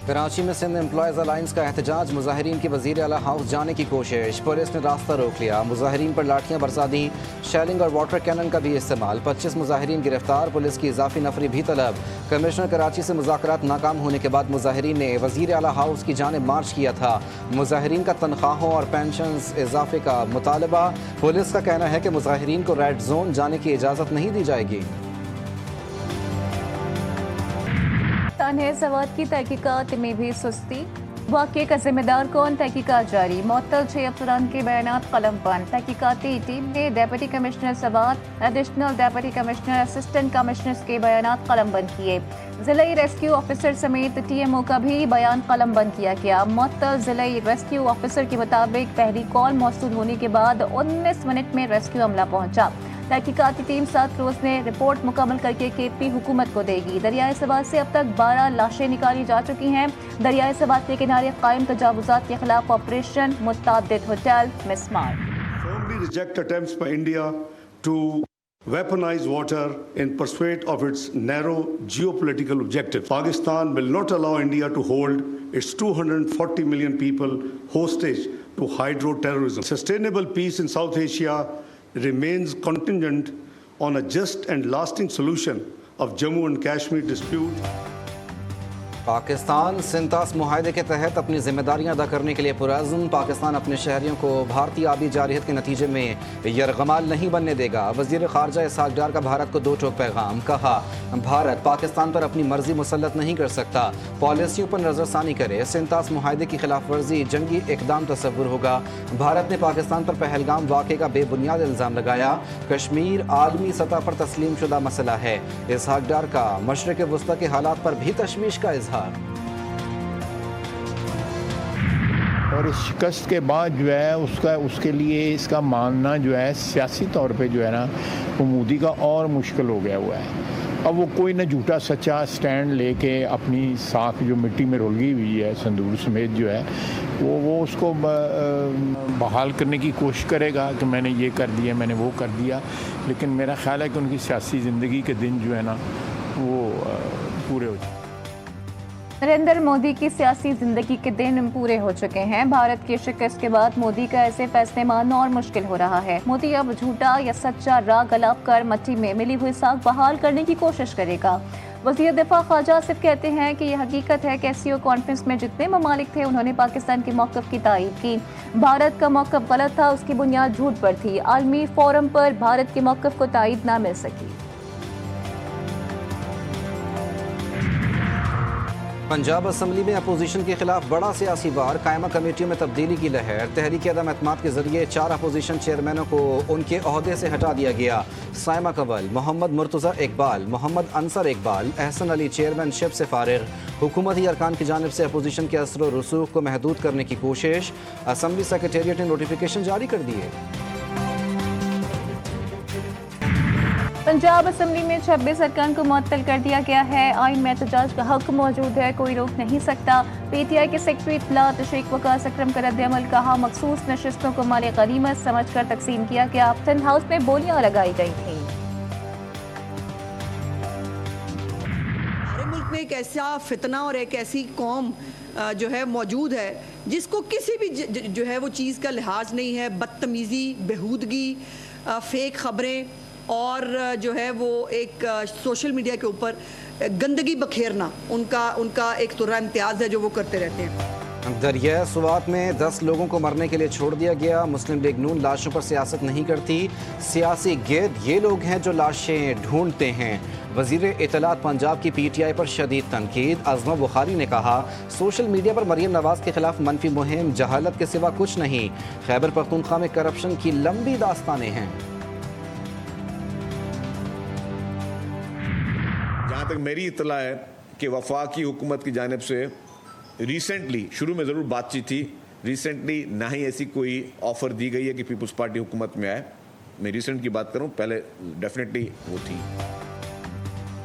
کراچی میں Sindh employees alliance کا احتجاج، مظاہرین کی وزیر اعلیٰ ہاؤس جانے کی کوشش، پولیس نے راستہ روک لیا، مظاہرین پر لاٹھیاں برسا دیں، شیلنگ اور واٹر کینن کا بھی استعمال، 25 مظاہرین گرفتار، پولیس کی اضافی نفری بھی طلب۔ کمشنر کراچی سے مذاکرات ناکام ہونے کے بعد مظاہرین نے وزیر اعلیٰ ہاؤس کی جانب مارچ کیا تھا، مظاہرین کا تنخواہوں اور پینشنز اضافے کا مطالبہ، پولیس کا کہنا ہے کہ مظاہرین کو ریڈ زون جانے کی اجازت نہیں دی جائے گی۔ سوات کی تحقیقات میں بھی سستی، واقعے کا ذمہ دار کون؟ تحقیقات جاری، معطل 6 افسران کے بیانات قلم بند۔ تحقیقاتی ٹیم نے deputy commissioner Swat, additional deputy commissioner, assistant commissioners کے بیانات قلم بند کیے۔ ضلعی ریسکیو آفیسر سمیت ٹی ایم او کا بھی بیان قلم بند کیا گیا۔ معطل ضلعی ریسکیو آفیسر کے مطابق پہلی کال موصول ہونے کے بعد 19 منٹ میں ریسکیو عملہ پہنچا۔ تحقیقاتی ٹیم 7 روز میں رپورٹ مکمل کر کے KP حکومت کو دے گی۔ دریائے سوات سے اب تک 12 لاشیں نکالی جا چکی ہیں۔ دریائے سوات کے کنارے قائم تجاوزات کے خلاف آپریشن، متعدد ہوٹل مسمار۔ Firmly reject attempts by India to weaponize water in pursuit of its narrow geopolitical objective. Pakistan will not allow India to hold its 240 million people hostage to hydro-terrorism. Sustainable peace in South Asia remains contingent on a just and lasting solution of Jammu and Kashmir dispute. Pakistan سنتاس معاہدے کے تحت اپنی ذمہ داریاں ادا کرنے کے لیے پرعزم، پاکستان اپنے شہریوں کو بھارتی آبی جارحیت کے نتیجے میں یرغمال نہیں بننے دے گا۔ وزیر خارجہ اسحاق ڈار کا بھارت کو 2 ٹوک پیغام، کہا بھارت پاکستان پر اپنی مرضی مسلط نہیں کر سکتا، پالیسیوں پر نظر ثانی کرے، سنتاس معاہدے کی خلاف ورزی جنگی اقدام تصور ہوگا۔ بھارت نے پاکستان پر پہلگام واقعے کا بے بنیاد الزام لگایا، کشمیر عالمی سطح پر تسلیم شدہ مسئلہ ہے۔ اسحاق ڈار کا مشرق وسطی کے حالات پر بھی تشویش کا اظہار۔ اور اس شکست کے بعد جو ہے اس کے لیے اس کا ماننا جو ہے سیاسی طور پہ جو ہے نا وہ مودی کا اور مشکل ہو گیا ہوا ہے۔ اب وہ کوئی نہ جھوٹا سچا سٹینڈ لے کے اپنی ساکھ جو مٹی میں رلگی ہوئی ہے سندور سمیت جو ہے وہ اس کو بحال کرنے کی کوشش کرے گا کہ میں نے یہ کر دیا، میں نے وہ کر دیا، لیکن میرا خیال ہے کہ ان کی سیاسی زندگی کے دن جو ہے نا وہ پورے ہو جائیں۔ نریندر مودی کی سیاسی زندگی کے دن پورے ہو چکے ہیں۔ بھارت کی شکست کے بعد مودی کا ایسے فیصلے ماننا اور مشکل ہو رہا ہے۔ مودی اب جھوٹا یا سچا راگ الاپ کر مٹی میں ملی ہوئی ساکھ بحال کرنے کی کوشش کرے گا۔ وزیر دفاع خارجہ آصف کہتے ہیں کہ یہ حقیقت ہے کہ SCO کانفرنس میں جتنے ممالک تھے انہوں نے پاکستان کے موقف کی تائید کی۔ بھارت کا موقف غلط تھا، اس کی بنیاد جھوٹ پر تھی۔ عالمی فورم پر بھارت کے موقف کو تائید نہ مل سکی۔ پنجاب اسمبلی میں اپوزیشن کے خلاف بڑا سیاسی وار، قائمہ کمیٹیوں میں تبدیلی کی لہر، تحریک عدم اعتماد کے ذریعے 4 اپوزیشن چیئرمینوں کو ان کے عہدے سے ہٹا دیا گیا۔ سائمہ کنول، محمد مرتضی اقبال، محمد انصر اقبال، احسن علی چیئرمین شپ سے فارغ۔ حکومتی ارکان کی جانب سے اپوزیشن کے اثر و رسوخ کو محدود کرنے کی کوشش، اسمبلی سیکریٹریٹ نے نوٹیفیکیشن جاری کر دیے۔ پنجاب اسمبلی میں 26 ارکان کو معطل کر دیا گیا ہے۔ آئین میں احتجاج کا حق موجود ہے، کوئی روک نہیں سکتا۔ PTI کے سیکرٹری اطلاع تشریق وقاص اکرم کا رد عمل، کہا مخصوص نشستوں کو مال غنیمت سمجھ کر تقسیم کیا گیا۔ ٹینٹ ہاؤس میں بولیاں لگائی گئی تھیں۔ ہمارے ملک میں ایک ایسا فتنہ اور ایک ایسی قوم جو ہے موجود ہے جس کو کسی بھی جو ہے وہ چیز کا لحاظ نہیں ہے، بدتمیزی، بےہودگی، فیک خبریں اور جو ہے وہ ایک سوشل میڈیا کے اوپر گندگی بکھیرنا ان کا ایک طرح امتیاز ہے جو وہ کرتے رہتے ہیں۔ دریائے سوات میں 10 لوگوں کو مرنے کے لیے چھوڑ دیا گیا۔ مسلم لیگ نون لاشوں پر سیاست نہیں کرتی، سیاسی گید یہ لوگ ہیں جو لاشیں ڈھونڈتے ہیں۔ وزیر اطلاعات پنجاب کی PTI پر شدید تنقید، عظمہ بخاری نے کہا سوشل میڈیا پر مریم نواز کے خلاف منفی مہم جہالت کے سوا کچھ نہیں، خیبر پختونخوا میں کرپشن کی لمبی داستانیں ہیں۔ جہاں تک میری اطلاع ہے کہ وفاقی حکومت کی جانب سے ریسنٹلی، شروع میں ضرور بات چیت تھی، ریسنٹلی نہ ہی ایسی کوئی آفر دی گئی ہے کہ پیپلز پارٹی حکومت میں آئے۔ میں ریسنٹ کی بات کروں، پہلے ڈیفینیٹلی وہ تھی۔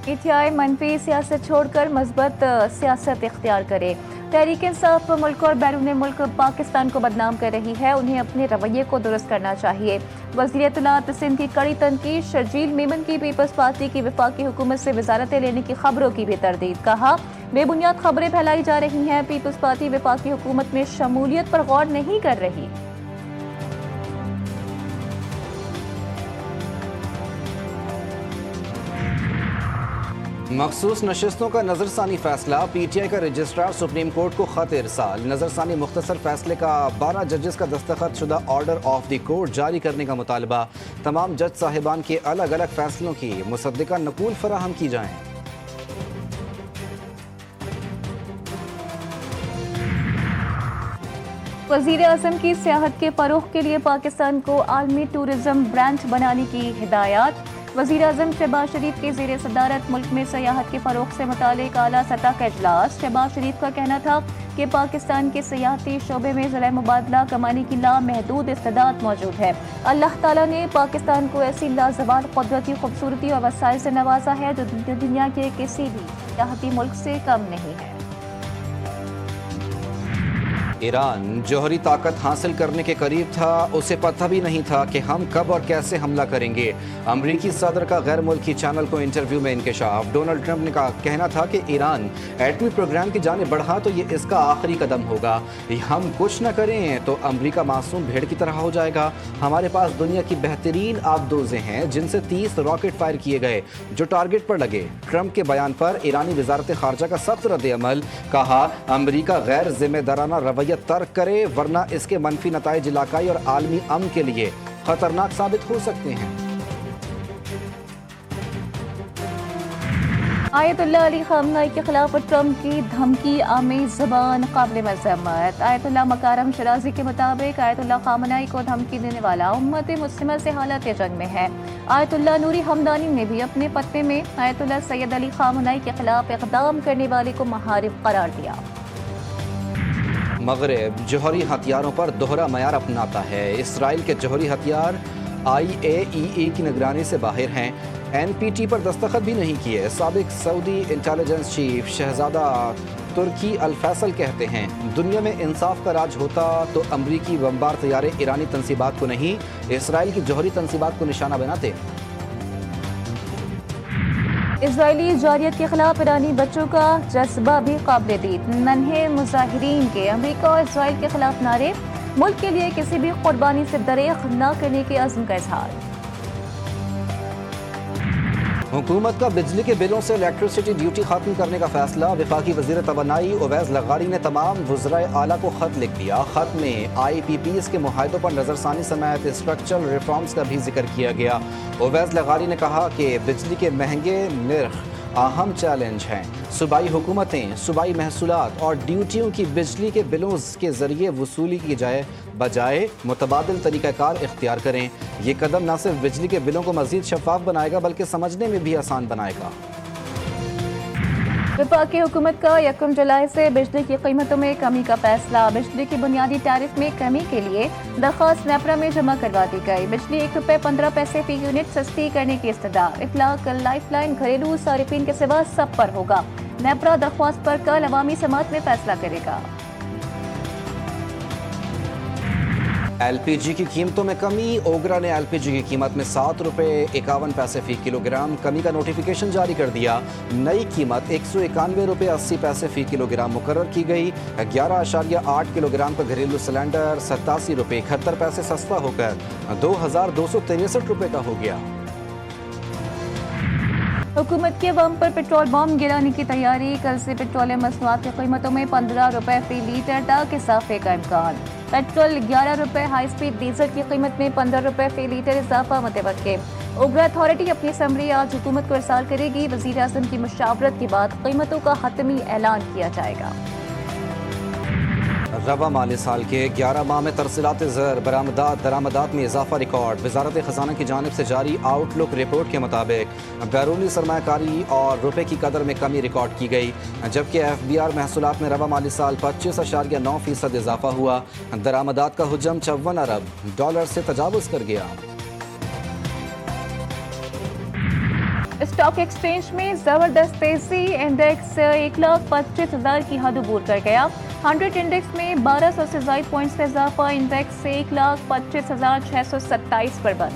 PTI منفی سیاست چھوڑ کر مثبت سیاست اختیار کرے۔ تحریک انصاف ملک اور بیرون ملک پاکستان کو بدنام کر رہی ہے، انہیں اپنے رویے کو درست کرنا چاہیے۔ وزیر اطلاعات سندھ کی کڑی تنقید، شرجیل میمن کی پیپلز پارٹی کی وفاقی حکومت سے وزارتیں لینے کی خبروں کی بھی تردید، کہا بے بنیاد خبریں پھیلائی جا رہی ہیں. پیپلز پارٹی وفاقی حکومت میں شمولیت پر غور نہیں کر رہی. مخصوص نشستوں کا نظر ثانی فیصلہ. پی ٹی آئی کا رجسٹرار سپریم کورٹ کو خط ارسال. نظر ثانی مختصر فیصلے کا 12 ججز کا دستخط شدہ آرڈر آف دی کورٹ جاری کرنے کا مطالبہ. تمام جج صاحبان کے الگ الگ فیصلوں کی مصدقہ نقول فراہم کی جائیں. وزیر اعظم کی سیاحت کے فروغ کے لیے پاکستان کو عالمی ٹورزم برانڈ بنانے کی ہدایات. وزیر اعظم شہباز شریف کی زیر صدارت ملک میں سیاحت کے فروغ سے متعلق اعلیٰ سطح کا اجلاس. شہباز شریف کا کہنا تھا کہ پاکستان کے سیاحتی شعبے میں ذرائع مبادلہ کمانے کی لامحدود استعداد موجود ہے. اللہ تعالیٰ نے پاکستان کو ایسی لازوال قدرتی خوبصورتی اور وسائل سے نوازا ہے جو دنیا کے کسی بھی سیاحتی ملک سے کم نہیں ہے. ایران جوہری طاقت حاصل کرنے کے قریب تھا. اسے پتہ بھی نہیں تھا کہ ہم کب اور کیسے حملہ کریں گے. امریکی صدر کا غیر ملکی چینل کو انٹرویو میں انکشاف. ڈونلڈ ٹرمپ نے کہنا تھا کہ ایران ایٹمی پروگرام کی جانب بڑھا تو یہ اس کا آخری قدم ہوگا. ہم کچھ نہ کریں تو امریکہ معصوم بھیڑ کی طرح ہو جائے گا. ہمارے پاس دنیا کی بہترین آبدوزیں ہیں جن سے 30 راکٹ فائر کیے گئے جو ٹارگٹ پر لگے. ٹرمپ کے بیان پر ایرانی وزارت خارجہ کا سخت رد عمل. کہا امریکہ غیر ذمہ دارانہ رویہ ترک کرے ورنہ اس کے منفی نتائج علاقائی اور عالمی امن کے لیے خطرناک ثابت ہو سکتے ہیں. آیت اللہ علی خامنہئی کے خلاف ٹرمپ کی دھمکی آمیز زبان قابل مذمت. آیت اللہ مکارم شرازی کے مطابق آیت اللہ خامنہئی کو دھمکی دینے والا امت مسلمہ سے حالت جنگ میں ہے. آیت اللہ نوری ہمدانی نے بھی اپنے فتوے میں آیت اللہ سید علی خامنہئی کے خلاف اقدام کرنے والے کو محارب قرار دیا. مغرب جوہری ہتھیاروں پر دوہرا معیار اپناتا ہے. اسرائیل کے جوہری ہتھیار IAEA کی نگرانی سے باہر ہیں. NPT پر دستخط بھی نہیں کیے. سابق سعودی انٹیلیجنس چیف شہزادہ ترکی الفیصل کہتے ہیں دنیا میں انصاف کا راج ہوتا تو امریکی بمبار طیارے ایرانی تنصیبات کو نہیں اسرائیل کی جوہری تنصیبات کو نشانہ بناتے. اسرائیلی جارحیت کے خلاف ایرانی بچوں کا جذبہ بھی قابل دید. ننھے مظاہرین کے امریکہ اور اسرائیل کے خلاف نعرے. ملک کے لیے کسی بھی قربانی سے دریغ نہ کرنے کے عزم کا اظہار. حکومت کا بجلی کے بلوں سے الیکٹریسٹی ڈیوٹی ختم کرنے کا فیصلہ. وفاقی وزیر توانائی اویس لغاری نے تمام وزرائے اعلیٰ کو خط لکھ دیا. خط میں IPPs کے معاہدوں پر نظر ثانی سمیت اسٹرکچرل ریفارمز کا بھی ذکر کیا گیا. اویس لغاری نے کہا کہ بجلی کے مہنگے نرخ اہم چیلنج ہیں. صوبائی حکومتیں صوبائی محصولات اور ڈیوٹیوں کی بجلی کے بلوں کے ذریعے وصولی کی بجائے متبادل طریقہ کار اختیار کریں. یہ قدم نہ صرف بجلی کے بلوں کو مزید شفاف بنائے گا بلکہ سمجھنے میں بھی آسان بنائے گا. وفاقی حکومت کا 1 جولائی سے بجلی کی قیمتوں میں کمی کا فیصلہ. بجلی کی بنیادی ٹیرف میں کمی کے لیے درخواست نیپرا میں جمع کروا دی گئی. بجلی ₹1.15 فی یونٹ سستی کرنے کی استدعا. اطلاق لائف لائن گھریلو صارفین کے سوا سب پر ہوگا. نیپرا درخواست پر کل عوامی سماعت میں فیصلہ کرے گا. LPG کی قیمتوں میں کمی. اوگرا نے LPG کی قیمت میں ₹7.51 فی کلو گرام کمی کا نوٹیفیکیشن جاری کر دیا. نئی قیمت ₹191.80 فی کلو گرام مقرر کی گئی. 11.8 کلو گرام کا گھریلو سلنڈر ₹87.71 سستا ہو کر ₹2,263 کا ہو گیا. حکومت کے عوام پر پیٹرول بم گرانے کی تیاری. کل سے پیٹرولیم مصنوعات کی قیمتوں میں ₹15 فی لیٹر تک اضافے کا امکان. پیٹرول ₹11 ہائی سپیڈ ڈیزل کی قیمت میں ₹15 فی لیٹر اضافہ متوقع. اوگرا اتھارٹی اپنی اسمبلی آج حکومت کو ارسال کرے گی. وزیر اعظم کی مشاورت کے بعد قیمتوں کا حتمی اعلان کیا جائے گا. رواں مالی سال کے 11 ماہ میں ترسیلات زر درآمدات میں اضافہ ریکارڈ. وزارت خزانہ کی جانب سے جاری آؤٹ لک رپورٹ کے مطابق بیرونی سرمایہ کاری اور روپے کی قدر میں کمی ریکارڈ کی گئی جبکہ FBR محصولات میں رواں مالی سال 25.9% اضافہ ہوا. درآمدات کا حجم $54 ارب سے تجاوز کر گیا. اسٹاک ایکسچینج میں زبردست تیزی. انڈیکس 1,25,000 کی حد عبور کر گیا. 100 انڈیکس میں 1200 سے زائد پوائنٹس کا اضافہ. انڈیکس 1,25,627 پر بند.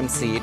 MC,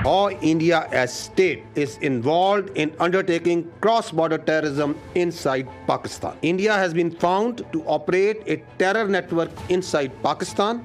How India as state is involved in undertaking cross-border terrorism inside Pakistan. India has been found to operate a terror network inside Pakistan,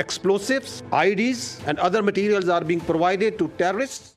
explosives, IDs and other materials are being provided to terrorists.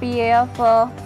PAF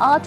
8